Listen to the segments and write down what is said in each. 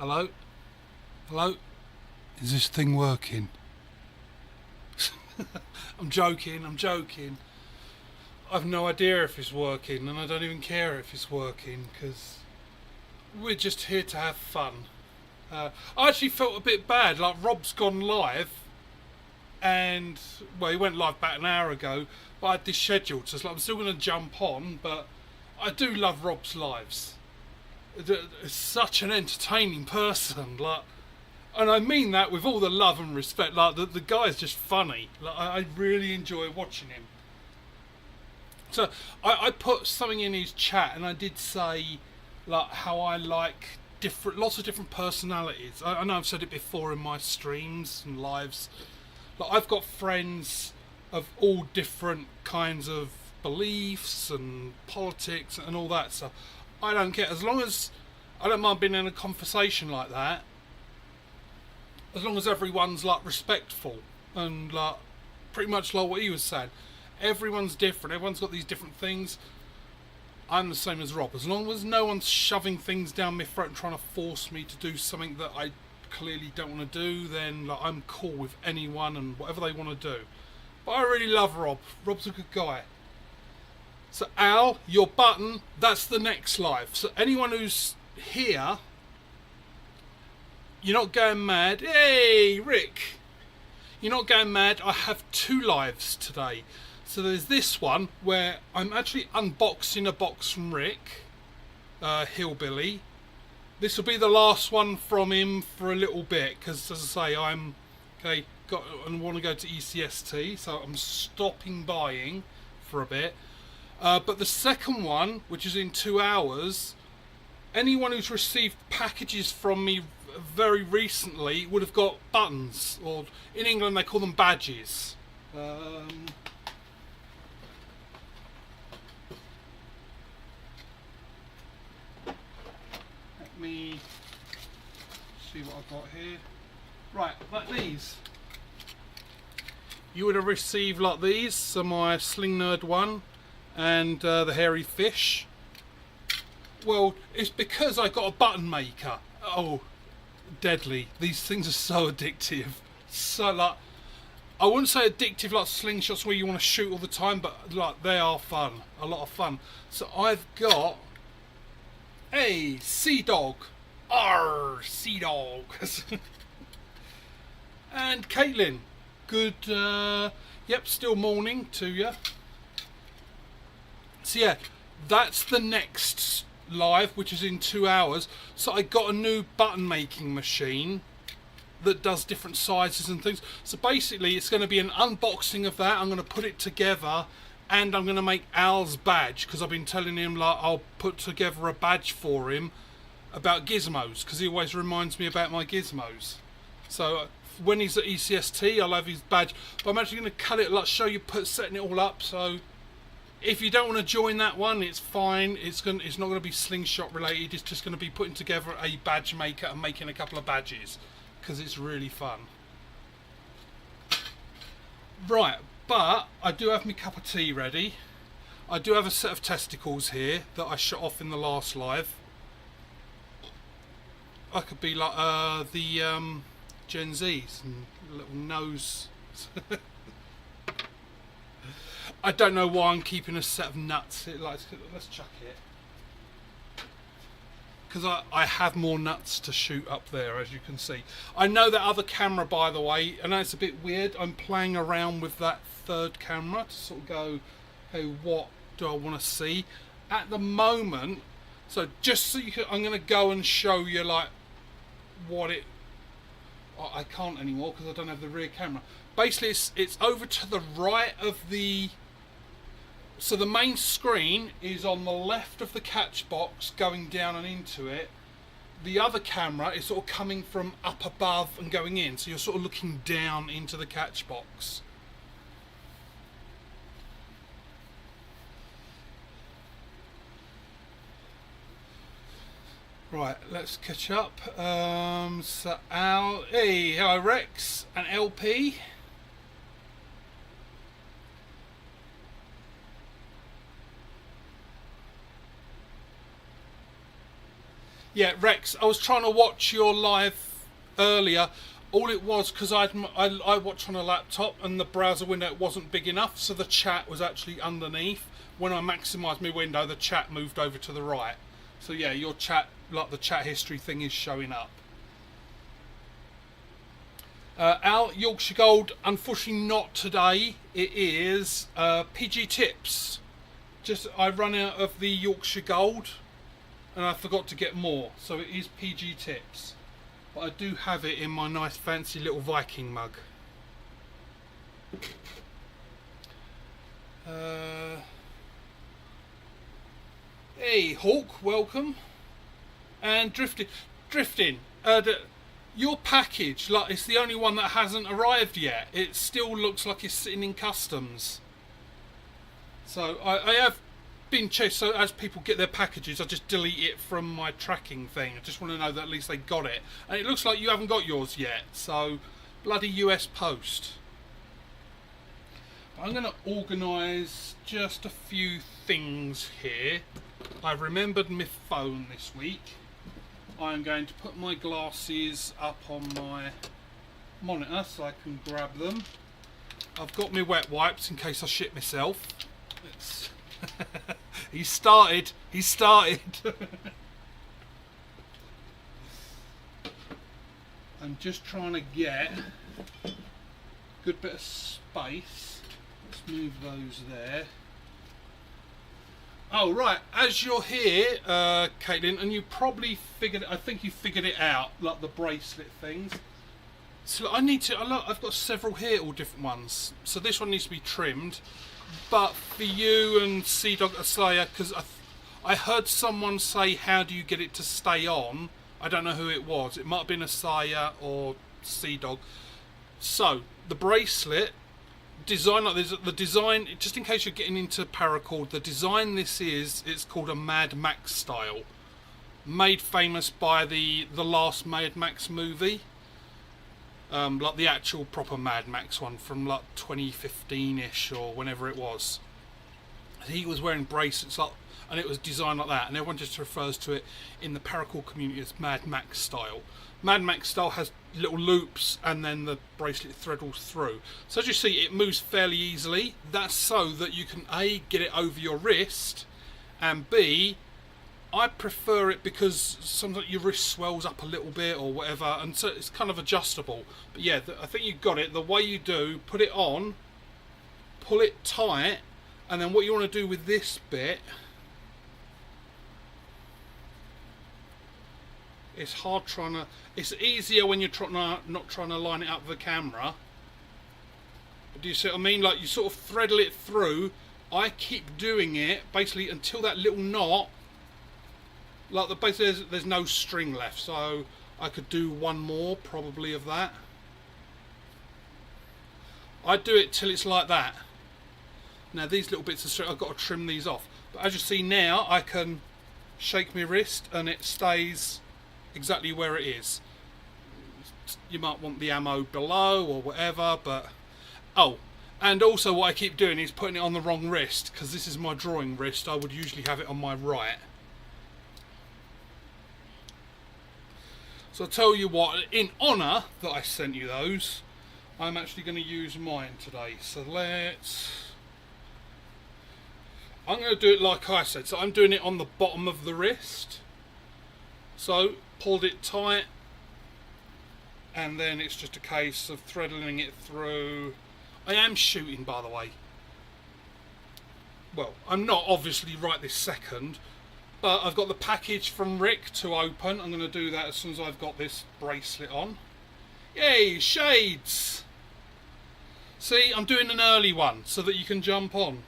Hello? Hello? Is this thing working? I'm joking, I'm joking. I've no idea if it's working, and I don't even care if it's working, because we're just here to have fun. I actually felt a bit bad, like Rob's gone live, and, well, he went live about an hour ago, but I had this scheduled, so it's like I'm still going to jump on, but I do love Rob's lives. It's such an entertaining person, like, and I mean that with all the love and respect. Like the guy's just funny. Like I really enjoy watching him. So I put something in his chat, and I did say like how I like lots of different personalities. I know I've said it before in my streams and lives. Like I've got friends of all different kinds of beliefs and politics and all that stuff. I don't care, as long as I don't mind being in a conversation like that, as long as everyone's like respectful and like pretty much like what he was saying. Everyone's different, everyone's got these different things. I'm the same as Rob. As long as no one's shoving things down my throat and trying to force me to do something that I clearly don't want to do, then like, I'm cool with anyone and whatever they want to do. But I really love Rob. Rob's a good guy. So Al, your button, that's the next live. So anyone who's here, you're not going mad. Hey, Rick. You're not going mad. I have 2 lives today. So there's this one where I'm actually unboxing a box from Rick, Hillbilly. This will be the last one from him for a little bit, because as I say, I'm got and want to go to ECST, so I'm stopping buying for a bit. But the second one, which is in 2 hours, anyone who's received packages from me very recently would have got buttons, or in England they call them badges. Let me see what I've got here. Right, like these. You would have received like these, so my Slinginerd one and the hairy fish. Well, it's because I got a button maker. Oh, deadly. These things are so addictive. So like, I wouldn't say addictive like slingshots where you want to shoot all the time, but like they are fun. A lot of fun. So I've got a sea dog. Arr, sea dog. And Caitlin. Good, yep, still morning to you. So yeah, that's the next live, which is in 2 hours. So I got a new button making machine that does different sizes and things. So basically it's going to be an unboxing of that. I'm going to put it together, and I'm going to make Al's badge, because I've been telling him like I'll put together a badge for him about gizmos, because he always reminds me about my gizmos. So when he's at ECST, I'll have his badge, but I'm actually going to cut it, like show you setting it all up. So if you don't want to join that one, it's fine. It's not going to be slingshot related. It's just going to be putting together a badge maker and making a couple of badges, because it's really fun. Right, but I do have my cup of tea ready. I do have a set of testicles here that I shot off in the last live. I could be like the Gen Zs and little nose. I don't know why I'm keeping a set of nuts. Let's chuck it. Because I have more nuts to shoot up there, as you can see. I know that other camera, by the way, and it's a bit weird. I'm playing around with that third camera to sort of go, hey, what do I want to see? At the moment, so just so you can, I'm going to go and show you like what it... I can't anymore because I don't have the rear camera. Basically, it's over to the right of the... So the main screen is on the left of the catch box going down and into it. The other camera is sort of coming from up above and going in. So you're sort of looking down into the catch box. Right, let's catch up. So Al, hey, hello Rex and LP. Yeah, Rex, I was trying to watch your live earlier. All it was because I watch on a laptop and the browser window wasn't big enough, so the chat was actually underneath. When I maximised my window, the chat moved over to the right. So yeah, your chat, like the chat history thing, is showing up. Al, Yorkshire Gold, unfortunately not today. It is PG Tips. Just I run out of the Yorkshire Gold and I forgot to get more, so it is PG Tips. But I do have it in my nice fancy little Viking mug. Hey Hawk, welcome. And Drifting. Your package, like, it's the only one that hasn't arrived yet. It still looks like it's sitting in customs. So I have been chased. So as people get their packages, I just delete it from my tracking thing. I just want to know that at least they got it. And it looks like you haven't got yours yet. So bloody US Post. I'm going to organise just a few things here. I've remembered my phone this week. I'm going to put my glasses up on my monitor so I can grab them. I've got my wet wipes in case I shit myself. He started. I'm just trying to get a good bit of space. Let's move those there. Oh right, as you're here, Caitlin, and you probably figured, I think you figured it out, like the bracelet things. So I've got several here, all different ones. So this one needs to be trimmed. But for you and Sea Dog Slayer, because I heard someone say, how do you get it to stay on? I don't know who it was. It might have been a Saya or Sea Dog. So the bracelet design like this, the design, just in case you're getting into paracord, the design this is, it's called a Mad Max style, made famous by the last Mad Max movie, like the actual proper Mad Max one from like 2015ish or whenever it was. He was wearing bracelets like, and it was designed like that, and everyone just refers to it in the paracord community as Mad Max style. Mad Max style has little loops and then the bracelet threadles through. So as you see, it moves fairly easily. That's so that you can A, get it over your wrist, and B, I prefer it because sometimes your wrist swells up a little bit or whatever, and so it's kind of adjustable. But yeah, I think you got it. The way you do, put it on, pull it tight, and then what you want to do with this bit, it's hard trying to, it's easier when you're not trying to line it up with the camera. But do you see what I mean? Like you sort of threadle it through. I keep doing it basically until that little knot, like basically there's no string left, so I could do one more probably of that. I do it till it's like that. Now these little bits of string, I've got to trim these off. But as you see now, I can shake my wrist and it stays exactly where it is. You might want the ammo below or whatever, but oh, and also what I keep doing is putting it on the wrong wrist, because this is my drawing wrist. I would usually have it on my right. So I'll tell you what, in honour that I sent you those, I'm actually going to use mine today. So I'm going to do it like I said. So I'm doing it on the bottom of the wrist. So pulled it tight, and then it's just a case of threading it through. I am shooting, by the way. Well, I'm not obviously right this second, but I've got the package from Rick to open. I'm going to do that as soon as I've got this bracelet on. Yay, shades! See, I'm doing an early one so that you can jump on.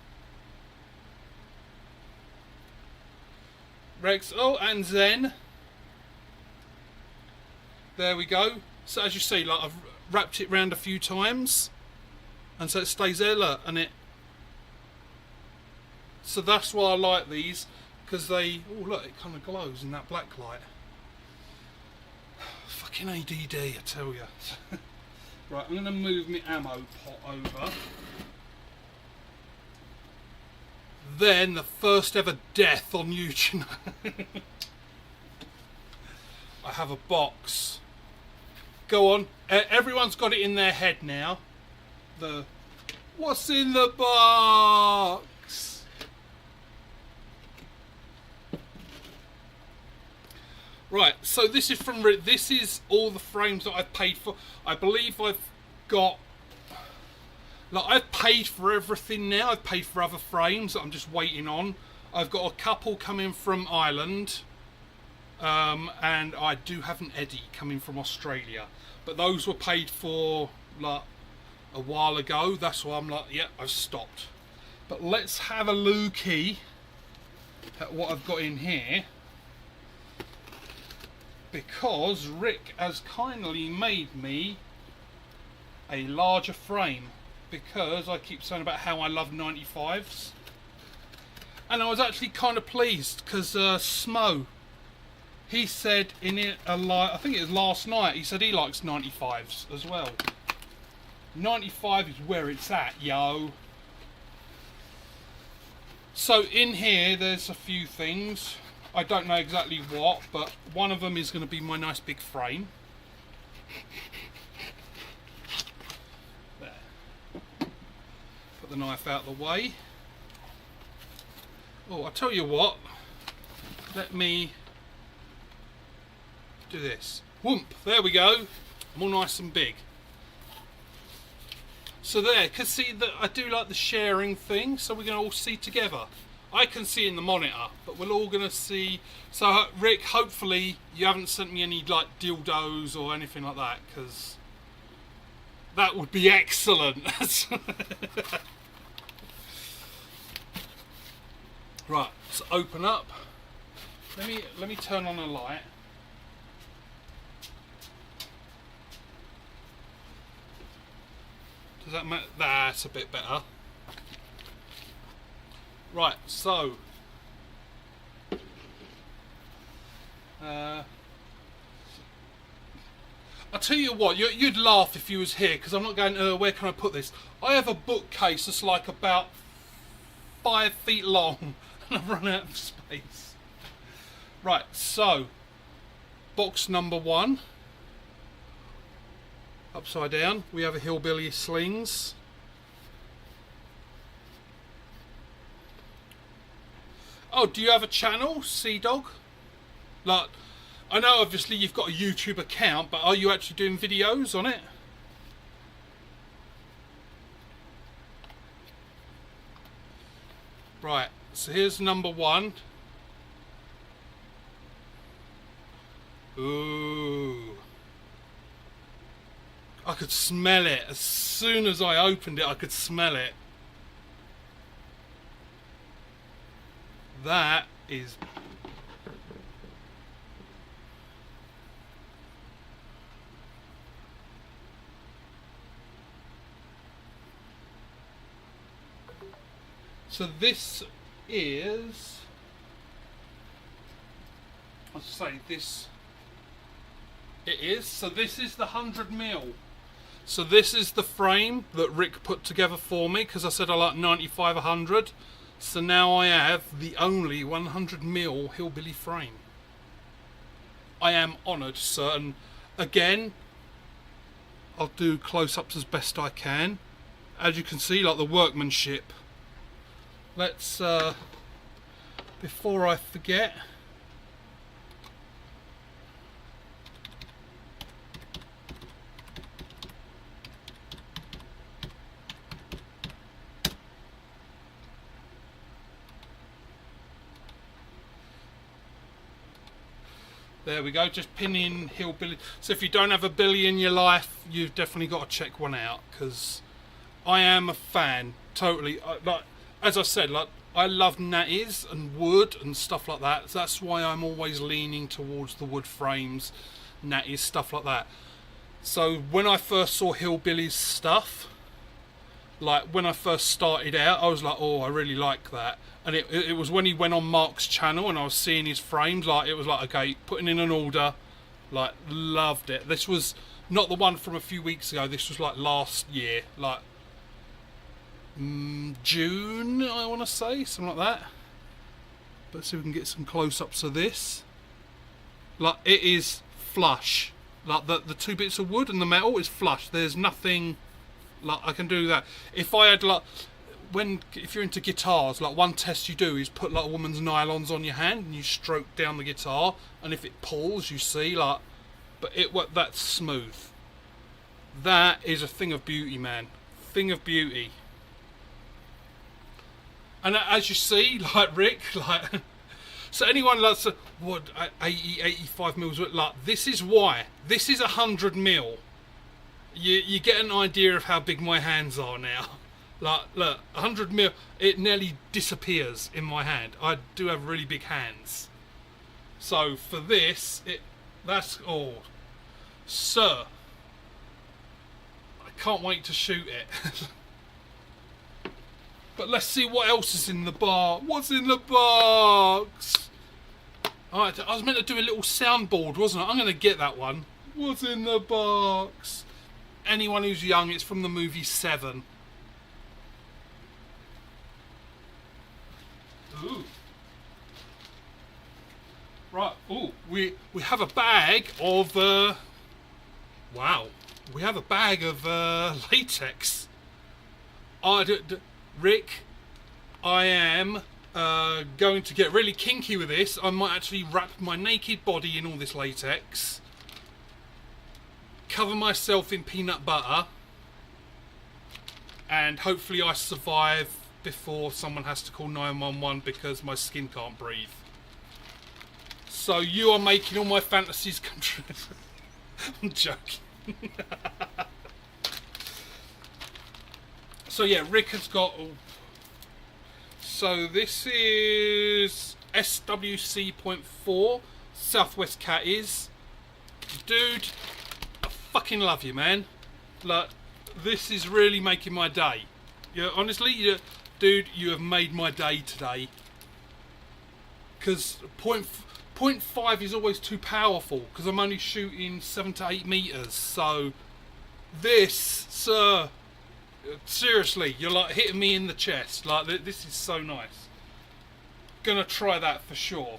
Rex, oh, and Zen. There we go. So as you see, like I've wrapped it round a few times, and so it stays there, look, and it. So that's why I like these, because they. Oh look, it kind of glows in that black light. Fucking ADD, I tell you. Right, I'm going to move my ammo pot over. Then the first ever death on YouTube. I have a box. Go on, everyone's got it in their head now. What's in the box? Right, so this is from Rick. This is all the frames that I've paid for. I believe I've got, like, I've paid for everything now. I've paid for other frames that I'm just waiting on. I've got a couple coming from Ireland, and I do have an Eddie coming from Australia, but those were paid for like a while ago. That's why I'm like, yeah, I've stopped. But let's have a looky at what I've got in here, because Rick has kindly made me a larger frame, because I keep saying about how I love 95s, and I was actually kind of pleased because Smo, he said in it I think it was last night, he said he likes 95s as well. 95 is where it's at, yo. So in here there's a few things. I don't know exactly what, but one of them is going to be my nice big frame. There. Put the knife out of the way. Oh, I'll tell you what. Let me do this. Whoomp, there we go. I'm all nice and big. So there, because see that I do like the sharing thing, so we're going to all see together. I can see in the monitor, but we're all going to see. So Rick, hopefully you haven't sent me any like dildos or anything like that, because that would be excellent. Right, let's open up. Let me turn on a light. Does that matter? That's a bit better. Right, so I'll tell you what, you'd laugh if you was here, because I'm not going, where can I put this? I have a bookcase that's like about 5 feet long, and I've run out of space. Right, so box number 1. Upside down, we have a Hillbilly Slings. Oh, do you have a channel, Sea Dog? Like, I know obviously you've got a YouTube account, but are you actually doing videos on it? Right, so here's number 1. Ooh. I could smell it. As soon as I opened it, I could smell it. That is... So this is... I'll say this... It is. So this is the 100mm. So this is the frame that Rick put together for me, because I said I like 95, 100. So now I have the only 100mm Hillbilly frame. I am honoured, sir. And again, I'll do close-ups as best I can. As you can see, like the workmanship. Let's, before I forget... There we go, just pinning Hillbilly. So if you don't have a Billy in your life, you've definitely got to check one out, because I am a fan, totally. Like, as I said, like, I love natties and wood and stuff like that. So that's why I'm always leaning towards the wood frames, natties, stuff like that. So when I first saw Hillbilly's stuff, like when I first started out, I was like, oh, I really like that. And it was when he went on Mark's channel and I was seeing his frames, like it was like, okay, putting in an order, like loved it. This was not the one from a few weeks ago, this was like last year, like June, I want to say, something like that. Let's see if we can get some close-ups of this. Like, it is flush. Like the two bits of wood and the metal is flush. There's nothing like I can do that. If I had like if you're into guitars, like one test you do is put like a woman's nylons on your hand and you stroke down the guitar, and if it pulls, you see like, but that's smooth. That is a thing of beauty, man. Thing of beauty. And as you see, like Rick, like so anyone that's what 80, 85 mils, like this is why this is 100 mil. You get an idea of how big my hands are now. Like look, 100 mil, it nearly disappears in my hand. I do have really big hands. So for this, that's all, sir. I can't wait to shoot it. But let's see what else is in the bar. What's in the box? Alright, I was meant to do a little soundboard, wasn't I? I'm going to get that one. What's in the box? Anyone who's young, it's from the movie Seven. Ooh. Right, ooh, we have a bag of, wow. We have a bag of latex. Rick, I am going to get really kinky with this. I might actually wrap my naked body in all this latex, cover myself in peanut butter, and hopefully I survive before someone has to call 911 because my skin can't breathe. So you are making all my fantasies come true. I'm joking. So yeah, Rick has got... So this is SWC.4, Southwest Cat is. Dude, I fucking love you, man. Like, this is really making my day. Yeah, honestly, dude, you have made my day today. Because point 0.5 is always too powerful, because I'm only shooting 7 to 8 meters. So this, sir, seriously, you're like hitting me in the chest. Like, this is so nice. Gonna try that for sure.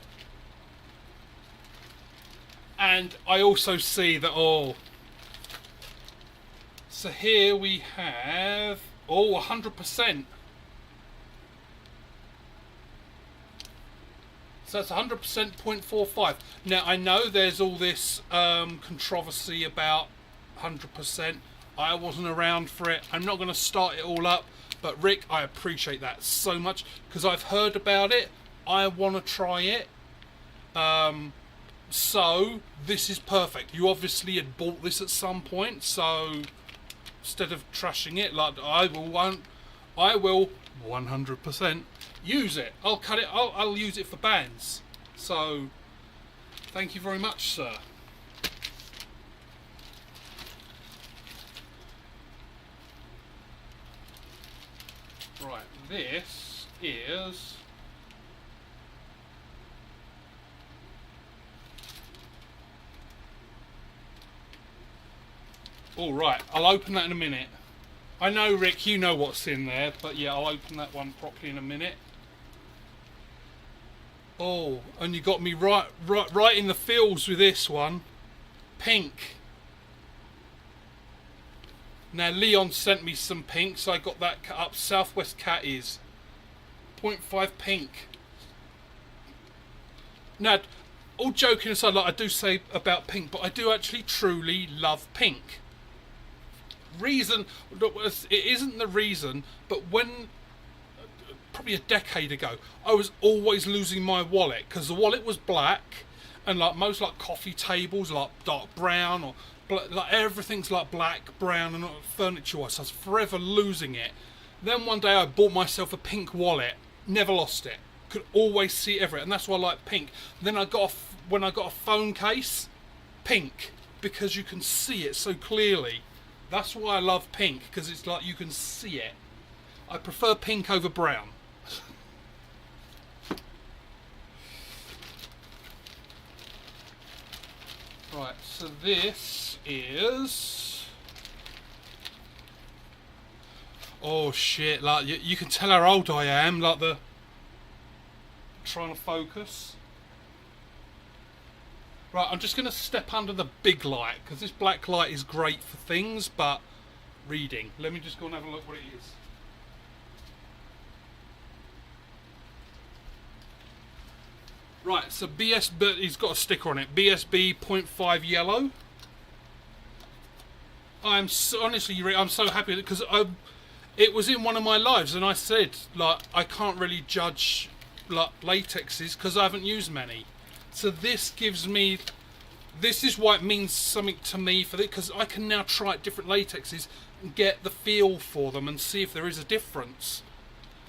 And I also see that, oh, so here we have, oh, 100%. So that's 100% 0.45. Now, I know there's all this controversy about 100%. I wasn't around for it. I'm not going to start it all up. But Rick, I appreciate that so much because I've heard about it. I want to try it. So this is perfect. You obviously had bought this at some point. So instead of trashing it, like I will 100% use it. I'll cut it. I'll use it for bands. So thank you very much, sir. Right, this is all right. I'll open that in a minute. I know, Rick, you know what's in there, but yeah, I'll open that one properly in a minute. Oh, and you got me right in the feels with this one. Pink. Now, Leon sent me some pink, so I got that cut up. Southwest Cat is 0.5 pink. Now, all joking aside, like I do say about pink, but I do actually truly love pink. Reason, it isn't the reason, but when probably a decade ago, I was always losing my wallet because the wallet was black, and like most like coffee tables, like dark brown or like everything's like black, brown, and furniture wise. So I was forever losing it. Then one day I bought myself a pink wallet, never lost it, could always see everything, and that's why I like pink. Then when I got a phone case, pink, because you can see it so clearly. That's why I love pink, because it's like you can see it. I prefer pink over brown. Right, so this is... Oh shit, like you can tell how old I am, like trying to focus. Right, I'm just going to step under the big light, because this black light is great for things, but reading. Let me just go and have a look what it is. Right, so but he's got a sticker on it. BSB 0.5 yellow. I'm so, honestly, I'm so happy because it was in one of my lives, and I said, like, I can't really judge like latexes because I haven't used many. So this gives me, this is why it means something to me for this, because I can now try different latexes and get the feel for them and see if there is a difference.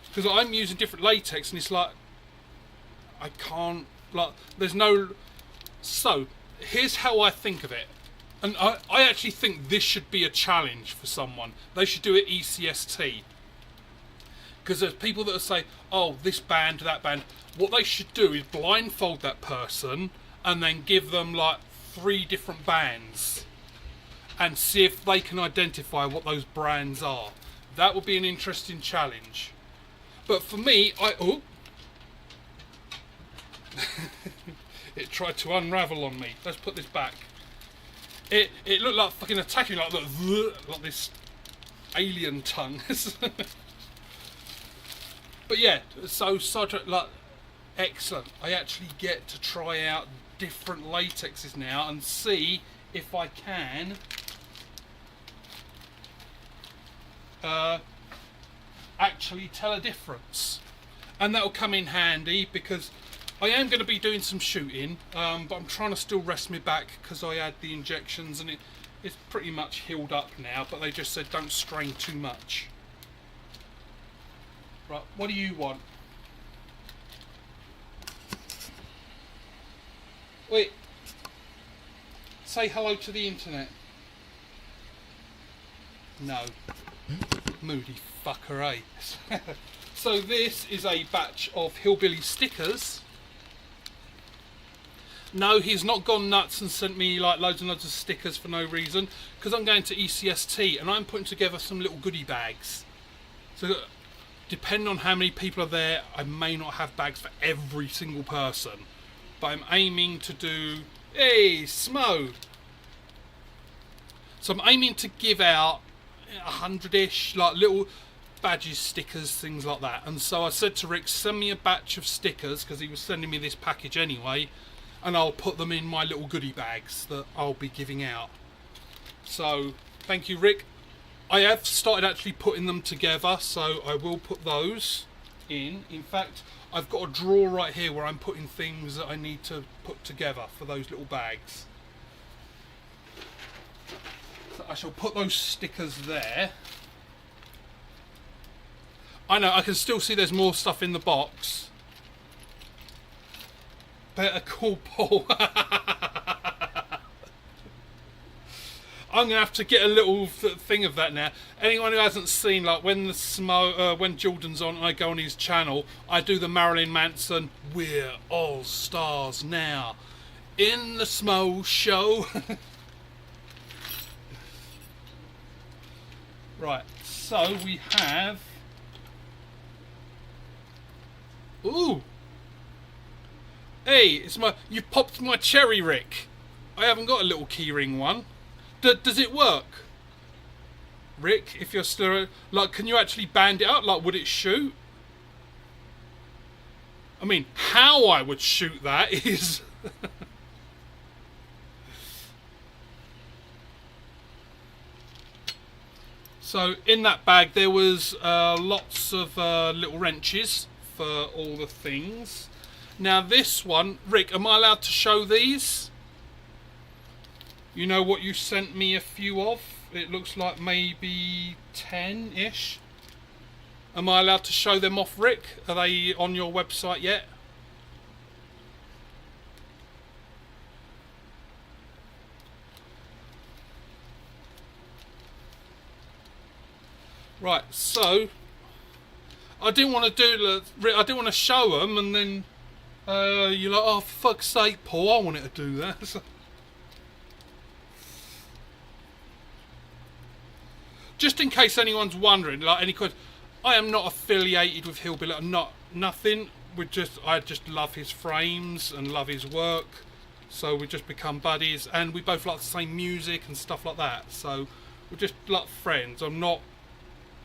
Because I'm using different latex and it's like, I can't, like, there's no. So here's how I think of it, and I actually think this should be a challenge for someone. They should do it ECST, because there's people that say, oh, this band, that band. What they should do is blindfold that person and then give them like 3 different bands and see if they can identify what those brands are. That would be an interesting challenge. But for me, it tried to unravel on me. Let's put this back. It looked like fucking attacking, like this alien tongue. But yeah, so like, excellent. I actually get to try out different latexes now and see if I can actually tell a difference. And that'll come in handy because I am going to be doing some shooting, but I'm trying to still rest my back because I had the injections and it's pretty much healed up now, but they just said don't strain too much. Right, what do you want? Wait, say hello to the internet. No. Moody fucker, eh? So this is a batch of hillbilly stickers. No, he's not gone nuts and sent me like loads and loads of stickers for no reason, because I'm going to ECST and I'm putting together some little goodie bags. So depending on how many people are there, I may not have bags for every single person, but I'm aiming to do, hey, Smo! So I'm aiming to give out 100-ish, like little badges, stickers, things like that. And so I said to Rick, send me a batch of stickers, because he was sending me this package anyway, and I'll put them in my little goodie bags that I'll be giving out. So thank you, Rick. I have started actually putting them together, so I will put those in. In fact, I've got a drawer right here where I'm putting things that I need to put together for those little bags. So I shall put those stickers there. I know, I can still see there's more stuff in the box. Better call Paul. I'm going to have to get a little thing of that now. Anyone who hasn't seen, like, when when Jordan's on and I go on his channel, I do the Marilyn Manson, we're all stars now, in the Smo show. Right, so we have... Ooh! Hey, it's you popped my cherry, Rick. I haven't got a little keyring one. Does it work? Rick, if you're still... Like, can you actually band it out? Like, would it shoot? I mean, how I would shoot that is... So, in that bag there was lots of little wrenches for all the things. Now this one... Rick, am I allowed to show these? You know what you sent me a few of? It looks like maybe 10-ish. Am I allowed to show them off, Rick? Are they on your website yet? Right, so I didn't want to do... I didn't want to show them and then you're like, oh, for fuck's sake, Paul, I wanted to do that. Just in case anyone's wondering, like any question, I am not affiliated with Hillbilly. I'm not nothing. I just love his frames and love his work. So we just become buddies, and we both like the same music and stuff like that. So we're just like friends. I'm not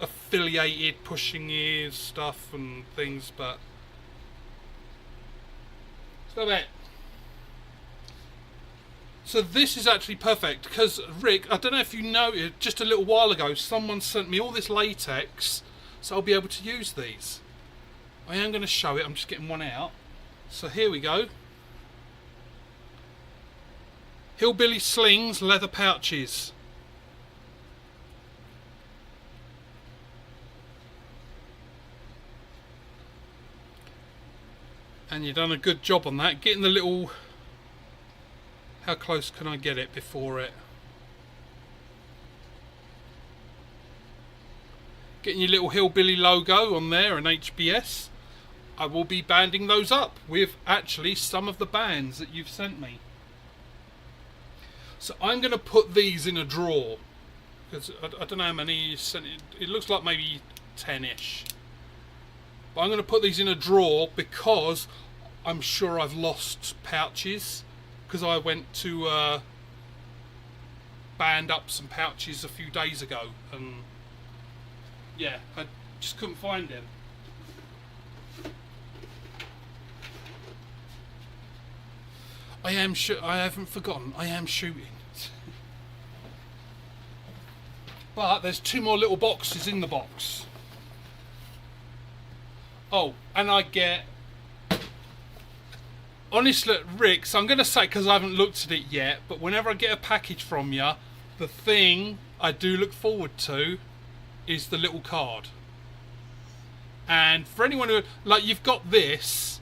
affiliated, pushing his stuff and things, but so that. So this is actually perfect because Rick, I don't know if you noticed, just a little while ago, someone sent me all this latex, so I'll be able to use these. I am going to show it. I'm just getting one out. So here we go. Hillbilly slings, leather pouches. And you've done a good job on that. Getting the little... How close can I get it before it... Getting your little hillbilly logo on there and HBS. I will be banding those up with actually some of the bands that you've sent me. So I'm going to put these in a drawer. Because I don't know how many you sent. It looks like maybe 10-ish. But I'm going to put these in a drawer because I'm sure I've lost pouches. Because I went to band up some pouches a few days ago. And yeah, I just couldn't find them. I haven't forgotten. I am shooting. But there's 2 more little boxes in the box. Oh, and I get... Honestly, Rick, so I'm going to say, because I haven't looked at it yet, but whenever I get a package from you, the thing I do look forward to is the little card. And for anyone who... Like, you've got this...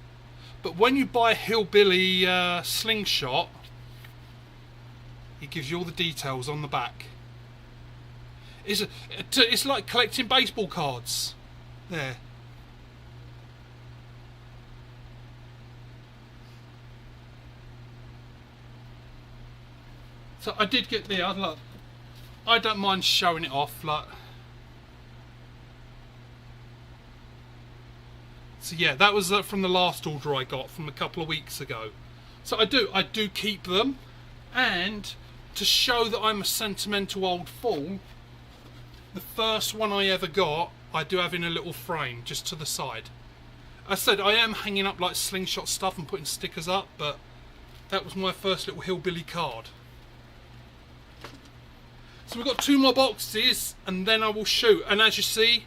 But when you buy a hillbilly slingshot, it gives you all the details on the back. It's like collecting baseball cards. There. So I did get the other. I don't mind showing it off. Like. So yeah, that was from the last order I got from a couple of weeks ago. So I do keep them, and to show that I'm a sentimental old fool, the first one I ever got, I do have in a little frame just to the side. I said I am hanging up like slingshot stuff and putting stickers up, but that was my first little hillbilly card. So we've got 2 more boxes, and then I will shoot. And as you see,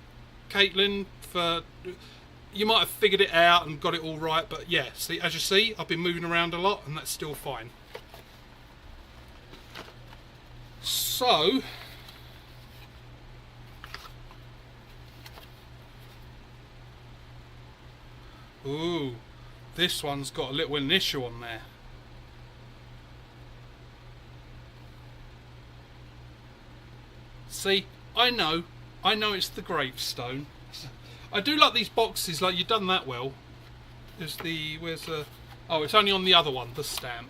Caitlin, you might have figured it out and got it all right, but yeah, see, as you see, I've been moving around a lot, and that's still fine. So, ooh, this one's got a little initial on there. See, I know it's the gravestone. I do like these boxes, like you've done that well. Where's the, oh, it's only on the other one, the stamp.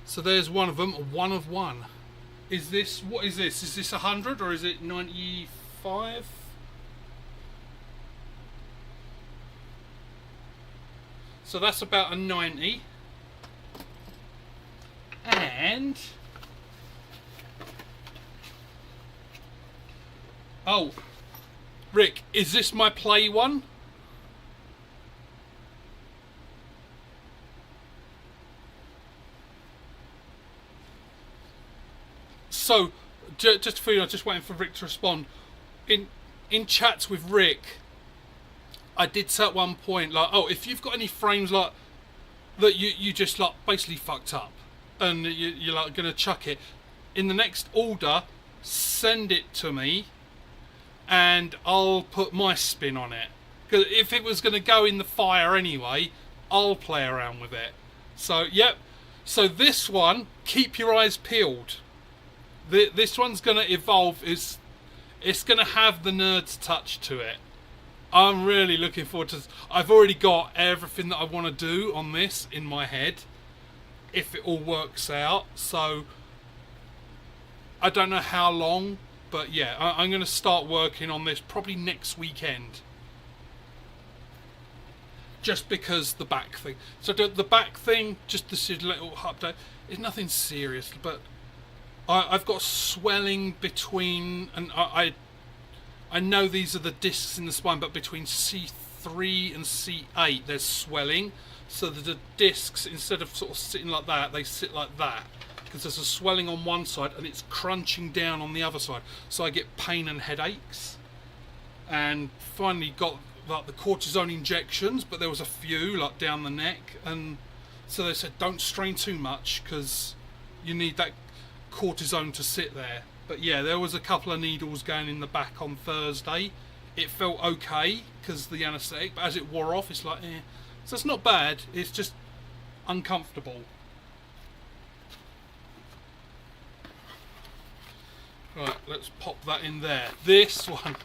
So there's one of them, 1 of 1. Is this, what is this? Is this 100 or is it 95? So that's about a 90. And oh, Rick, is this my play one? So, just for you, I'm just waiting for Rick to respond. In chats with Rick, I did say at one point, like, oh, if you've got any frames like that, you just like basically fucked up, and you're like gonna chuck it. In the next order, send it to me, and I'll put my spin on it. Because if it was gonna go in the fire anyway, I'll play around with it. So, yep. So this one, keep your eyes peeled. This one's gonna evolve. It's gonna have the nerd's touch to it. I'm really looking forward to this. I've already got everything that I want to do on this in my head, if it all works out. So I don't know how long, but yeah, I'm going to start working on this probably next weekend. just because the back thing. So the back thing, just this little update, is nothing serious, but I've got swelling between, and I know these are the discs in the spine, but between C3 and C8 there's swelling, so that the discs, instead of sort of sitting like that, they sit like that, because there's a swelling on one side and it's crunching down on the other side, so I get pain and headaches. And finally got like the cortisone injections, but there was a few like down the neck, and so they said don't strain too much because you need that cortisone to sit there. But yeah, there was a couple of needles going in the back on Thursday. It felt okay because the anaesthetic, but as it wore off, it's like, eh. So it's not bad, it's just uncomfortable. Right, let's pop that in there. This one,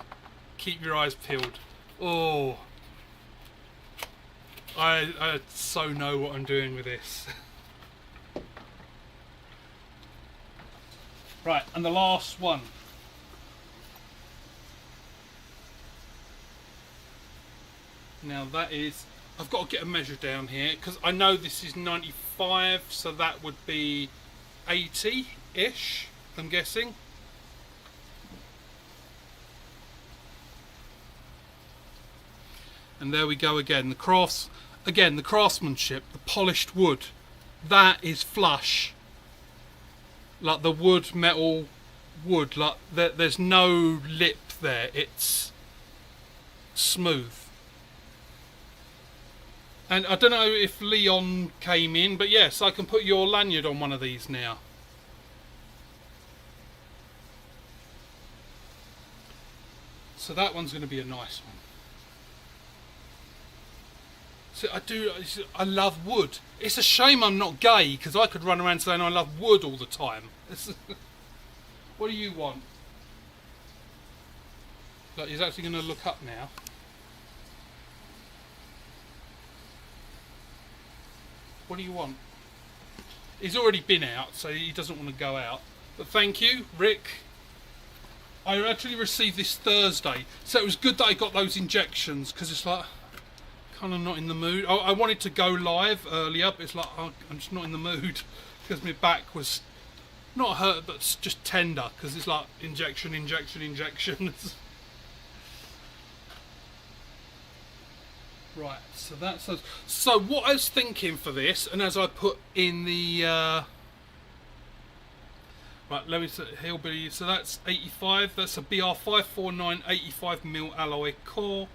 keep your eyes peeled. Oh, I so know what I'm doing with this. Right, and the last one. Now that is, I've got to get a measure down here because I know this is 95, so that would be 80-ish, I'm guessing. And there we go again. The craftsmanship, the polished wood, that is flush. Like the wood, metal wood, like there's no lip there. It's smooth. And I don't know if Leon came in, but yes, I can put your lanyard on one of these now. So that one's going to be a nice one. So I love wood. It's a shame I'm not gay, because I could run around saying I love wood all the time. What do you want? Look, he's actually going to look up now. What do you want? He's already been out, so he doesn't want to go out. But thank you, Rick. I actually received this Thursday, so it was good that I got those injections, because it's like, kind of not in the mood. I wanted to go live earlier, but it's like, I'm just not in the mood, because my back was not hurt, but it's just tender, because it's like injection. Right, so that's us. So what I was thinking for this, and as I put in the right, let me say Hillbilly. So that's 85. That's a BR549 85mm alloy core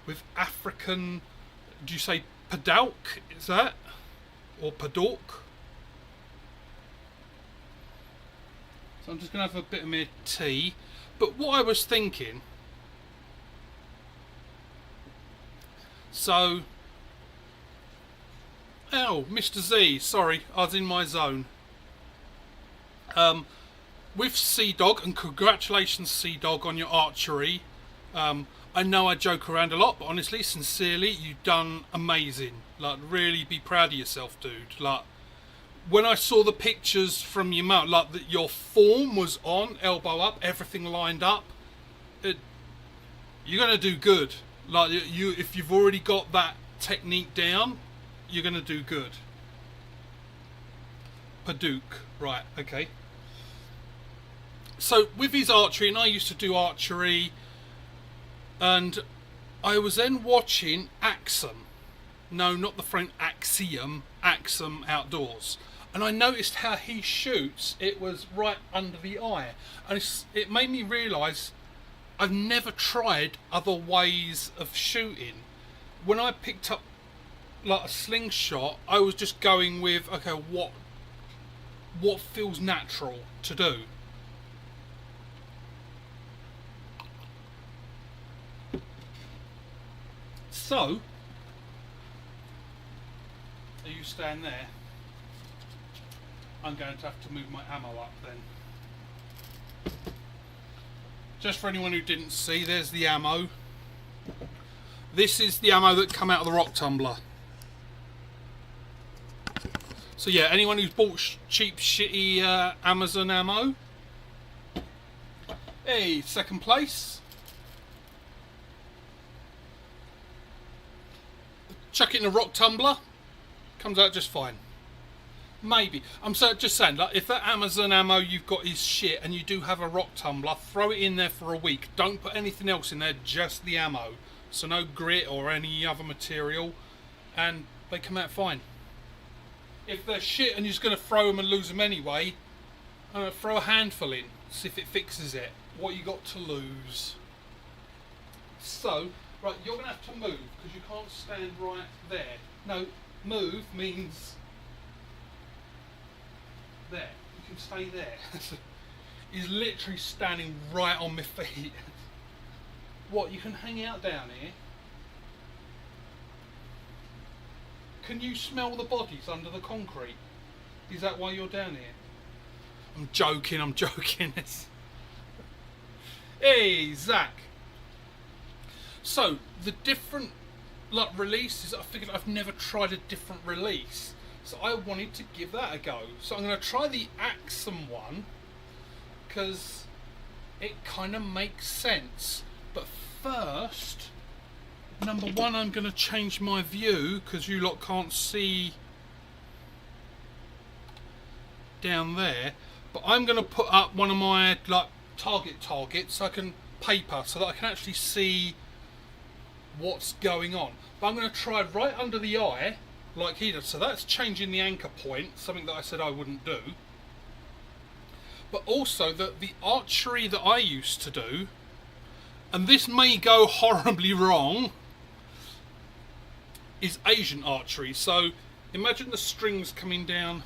with African. Do you say padalk? Is that, or padalk? So I'm just gonna have a bit of my tea. But what I was thinking. So, oh, Mr. Z, sorry, I was in my zone. With Sea Dog, and congratulations Sea Dog on your archery. I know I joke around a lot, but honestly, sincerely, you've done amazing. Like, really be proud of yourself, dude. Like, when I saw the pictures from your mouth, like that your form was on, elbow up, everything lined up, you're gonna do good. Like if you've already got that technique down, you're going to do good. Paduk, right, okay. So with his archery, and I used to do archery, and I was then watching Axum. No, not the frame, Axiom, Axum Outdoors. And I noticed how he shoots, it was right under the eye. And it made me realise I've never tried other ways of shooting. When I picked up like a slingshot, I was just going with, okay, what feels natural to do. So, you stand there. I'm going to have to move my ammo up then. Just for anyone who didn't see, there's the ammo. This is the ammo that come out of the rock tumbler. So yeah, anyone who's bought cheap, shitty Amazon ammo. Hey, second place. chuck it in a rock tumbler, comes out just fine. Maybe. I'm just saying, like, if that Amazon ammo you've got is shit and you do have a rock tumbler, throw it in there for a week. Don't put anything else in there, just the ammo. So no grit or any other material, and they come out fine. If they're shit and you're just going to throw them and lose them anyway, throw a handful in, see if it fixes it. What you got to lose? So, right, you're going to have to move because you can't stand right there. No, move means there. You can stay there. He's literally standing right on my feet. What, you can hang out down here? Can you smell the bodies under the concrete? Is that why you're down here? I'm joking. Hey, Zach. So, the different releases, I figured I've never tried a different release. So I wanted to give that a go. So I'm going to try the Axum one, because it kind of makes sense. But first, number one, I'm going to change my view, because you lot can't see down there. But I'm going to put up one of my targets so I can paper, so that I can actually see what's going on. But I'm going to try right under the eye, like he does. So that's changing the anchor point, something that I said I wouldn't do. But also the archery that I used to do, and this may go horribly wrong, is Asian archery. So imagine the strings coming down.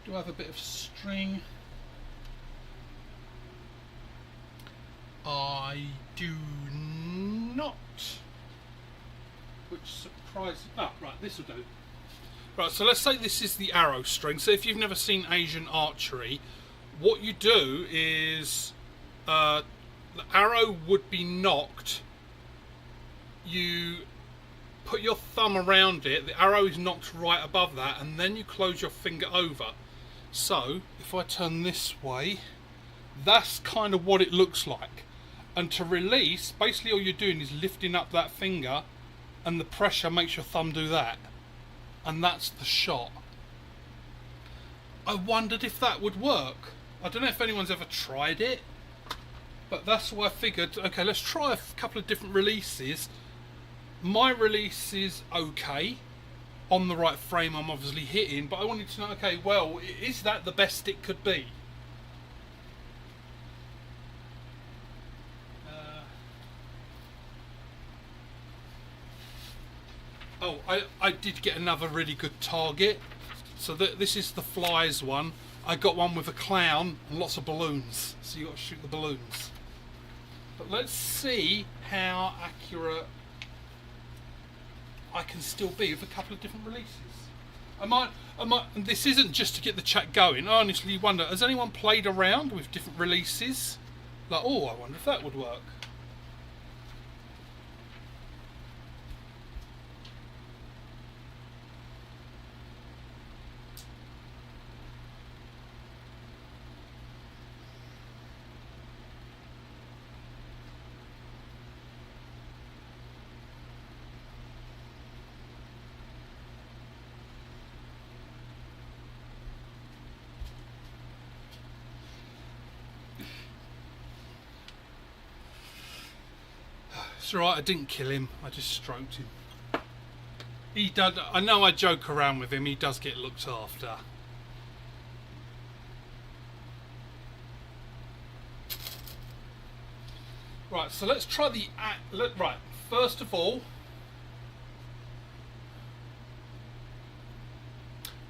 Do I have a bit of string? I do not. Which surprises... Oh, right, this will do. Right, so let's say this is the arrow string. So if you've never seen Asian archery, what you do is the arrow would be knocked. You put your thumb around it, the arrow is knocked right above that, and then you close your finger over. So if I turn this way, that's kind of what it looks like. And to release, basically all you're doing is lifting up that finger, and the pressure makes your thumb do that, and that's the shot. I wondered if that would work. I don't know if anyone's ever tried it, but that's why I figured, okay, let's try a couple of different releases. My release is okay, on the right frame I'm obviously hitting, but I wanted to know, okay, well, is that the best it could be? Oh, I did get another really good target. So this is the flies one. I got one with a clown and lots of balloons. So you got to shoot the balloons. But let's see how accurate I can still be with a couple of different releases. And this isn't just to get the chat going. I honestly wonder, has anyone played around with different releases? Like, oh, I wonder if that would work. It's alright, I didn't kill him, I just stroked him. He does, I know I joke around with him, he does get looked after. Right, so let's try the... Right, first of all...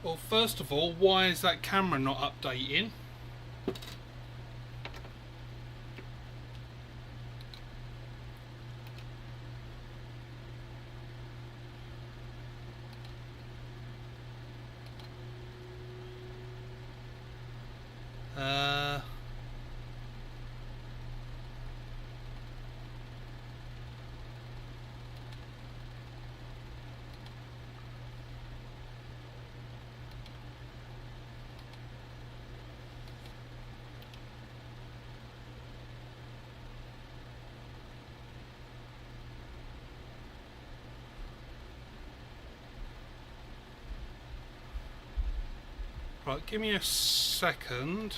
Well, first of all, why is that camera not updating? Right, give me a second.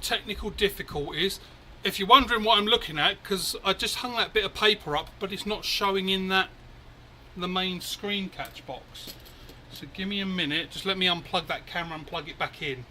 Technical difficulties. If you're wondering what I'm looking at, because I just hung that bit of paper up, but it's not showing in the main screen catch box. So give me a minute, just let me unplug that camera and plug it back in.